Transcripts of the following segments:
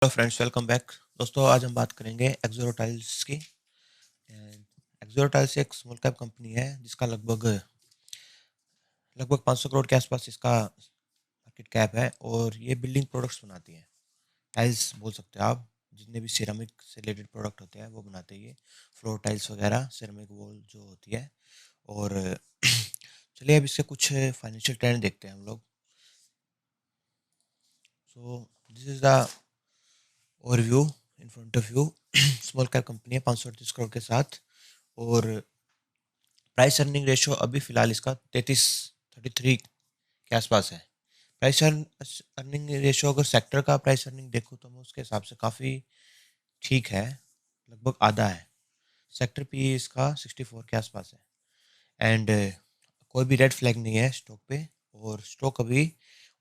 Hello friends, welcome back. दोस्तों, आज हम बात करेंगे एक्सोरो टाइल्स की। एंड एक्सोरो टाइल्स एक स्मॉल कैप कंपनी है जिसका लगभग लगभग 500 करोड़ के आसपास इसका मार्केट कैप है और ये बिल्डिंग प्रोडक्ट्स बनाती है। टाइल्स बोल सकते हैं आप, जितने भी सिरेमिक से रिलेटेड प्रोडक्ट होते हैं वो बनाते हैं ये। फ्लोर टाइल्स वगैरह, सिरेमिक वॉल जो होती है। और चलिए अब इसके कुछ फाइनेंशियल ट्रेंड देखते हैं हम लोग। So this is the overview in front of you. Small cap company है 538 करोड़ के साथ। और प्राइस अर्निंग रेशियो अभी फिलहाल इसका 33 के आसपास है। प्राइस अर्निंग रेशियो अगर सेक्टर का प्राइस अर्निंग देखूँ तो मैं उसके हिसाब से काफ़ी ठीक है, लगभग आधा है। सेक्टर पी इसका 64 के आसपास है। एंड कोई भी रेड फ्लैग नहीं है स्टॉक पे, और स्टॉक अभी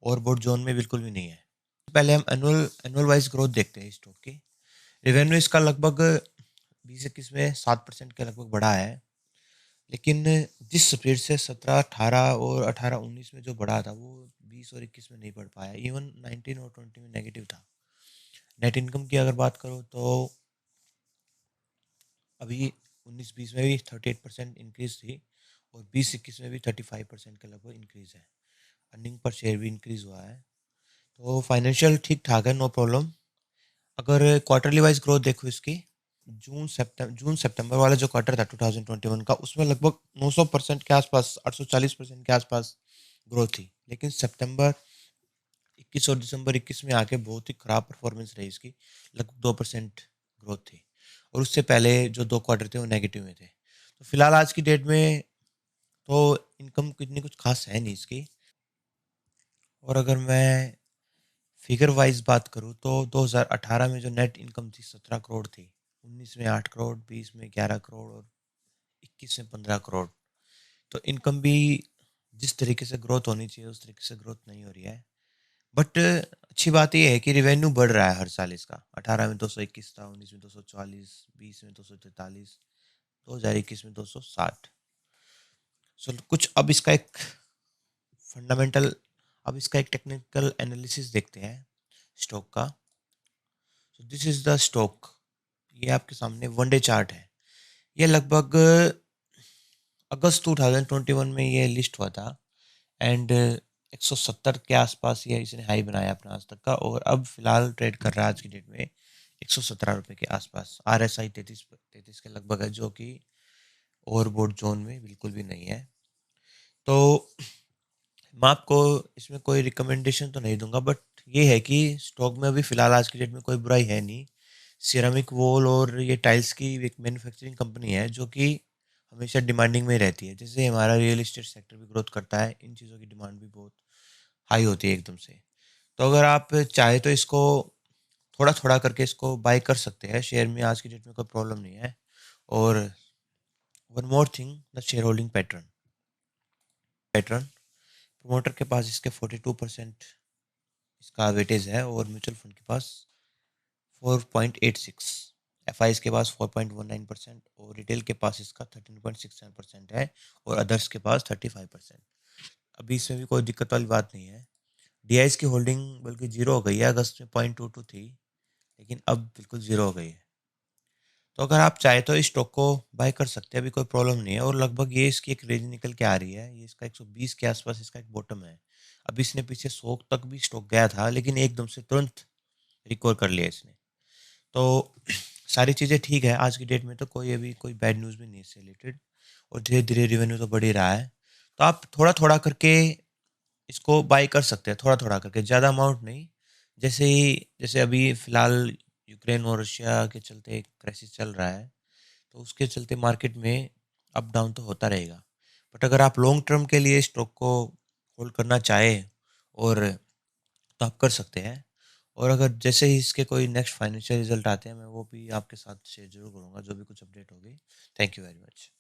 ओवरबोट जोन में बिल्कुल भी नहीं है। पहले हम एनुअल एनुअल वाइज ग्रोथ देखते हैं स्टॉक की। रेवेन्यू इसका लगभग 2021 में 7% के लगभग बढ़ा है। लेकिन जिस स्पीड से 17-18 और 18-19 में जो बढ़ा था वो 20 और 21 में नहीं बढ़ पाया। इवन 19 और 20 में नेगेटिव था। नेट इनकम की अगर बात करो तो अभी 19-20 में भी 38% इंक्रीज थी और 20-21 में भी 35% के लगभग इंक्रीज है। अर्निंग पर शेयर भी इंक्रीज हुआ है। तो फाइनेंशियल ठीक ठाक है, नो प्रॉब्लम। अगर क्वार्टरली वाइज ग्रोथ देखो इसकी, जून सितंबर वाला जो क्वार्टर था 2021 का, उसमें लगभग 900% के आसपास, 840% के आसपास ग्रोथ थी। लेकिन सितंबर 21 और दिसंबर 21 में आके बहुत ही खराब परफॉर्मेंस रही इसकी, लगभग 2% ग्रोथ थी। और उससे पहले जो 2 क्वार्टर थे वो नेगेटिव में थे। तो फिलहाल आज की डेट में तो इनकम कितनी कुछ खास है नहीं इसकी। और अगर मैं फिगर वाइज बात करूँ तो 2018 में जो नेट इनकम थी 17 करोड़ थी, 19 में 8 करोड़, 20 में 11 करोड़ और 21 में 15 करोड़। तो इनकम भी जिस तरीके से ग्रोथ होनी चाहिए उस तरीके से ग्रोथ नहीं हो रही है। बट अच्छी बात यह है कि रिवेन्यू बढ़ रहा है हर साल इसका। 18 में 221 था, 19 में 244, 20 में 243, 2021 में 260। सो कुछ अब इसका एक फंडामेंटल, अब इसका एक टेक्निकल एनालिसिस देखते हैं स्टॉक का। So this is the stock. ये आपके सामने वन डे चार्ट है। ये लगभग अगस्त 2021 में ये लिस्ट हुआ था। एंड 170 के आसपास ये इसने हाई बनाया अपना आज तक का, और अब फिलहाल ट्रेड कर रहा है आज की डेट में 117 रुपये के आसपास। RSI 33 के लगभग है, जो कि ओवरबोट जोन में बिल्कुल भी नहीं है। तो मैं आपको इसमें कोई रिकमेंडेशन तो नहीं दूंगा, बट ये है कि स्टॉक में अभी फिलहाल आज की डेट में कोई बुराई है नहीं। सिरेमिक वॉल और ये टाइल्स की एक मैन्युफैक्चरिंग कंपनी है जो कि हमेशा डिमांडिंग में रहती है। जैसे हमारा रियल एस्टेट सेक्टर भी ग्रोथ करता है, इन चीज़ों की डिमांड भी बहुत हाई होती है एकदम से। तो अगर आप चाहे तो इसको थोड़ा थोड़ा करके इसको बाय कर सकते हैं शेयर में, आज की डेट में कोई प्रॉब्लम नहीं है। और one more thing, the share holding pattern. Promoter के पास इसके 42% इसका वेटेज है, और म्यूचुअल फंड के पास 4.86, FIs के पास 4.19%, और रिटेल के पास इसका 13.67% है, और अदर्स के पास 35%। अभी इसमें भी कोई दिक्कत वाली बात नहीं है। DIs की होल्डिंग बल्कि जीरो हो गई है। अगस्त में 0.22 थी, लेकिन अब बिल्कुल जीरो हो गई है। तो अगर आप चाहे तो इस स्टॉक को बाय कर सकते हैं, अभी कोई प्रॉब्लम नहीं है। और लगभग ये इसकी एक रेंज निकल के आ रही है, ये इसका 120 के आसपास इसका एक बॉटम है। अभी इसने पीछे 100 तक भी स्टॉक गया था, लेकिन एकदम से तुरंत रिकवर कर लिया इसने। तो सारी चीज़ें ठीक है आज की डेट में, तो कोई अभी कोई बैड न्यूज़ भी नहीं है इससे रिलेटेड। और धीरे धीरे रेवेन्यू तो बढ़ ही रहा है। तो आप थोड़ा थोड़ा करके इसको बाय कर सकते हैं, थोड़ा थोड़ा करके, ज़्यादा अमाउंट नहीं। जैसे अभी फिलहाल यूक्रेन और रशिया के चलते एक क्राइसिस चल रहा है, तो उसके चलते मार्केट में अप डाउन तो होता रहेगा। बट अगर आप लॉन्ग टर्म के लिए स्टॉक को होल्ड करना चाहें, और तो आप कर सकते हैं। और अगर जैसे ही इसके कोई नेक्स्ट फाइनेंशियल रिजल्ट आते हैं, मैं वो भी आपके साथ शेयर जरूर करूंगा, जो भी कुछ अपडेट होगी। Thank you very much.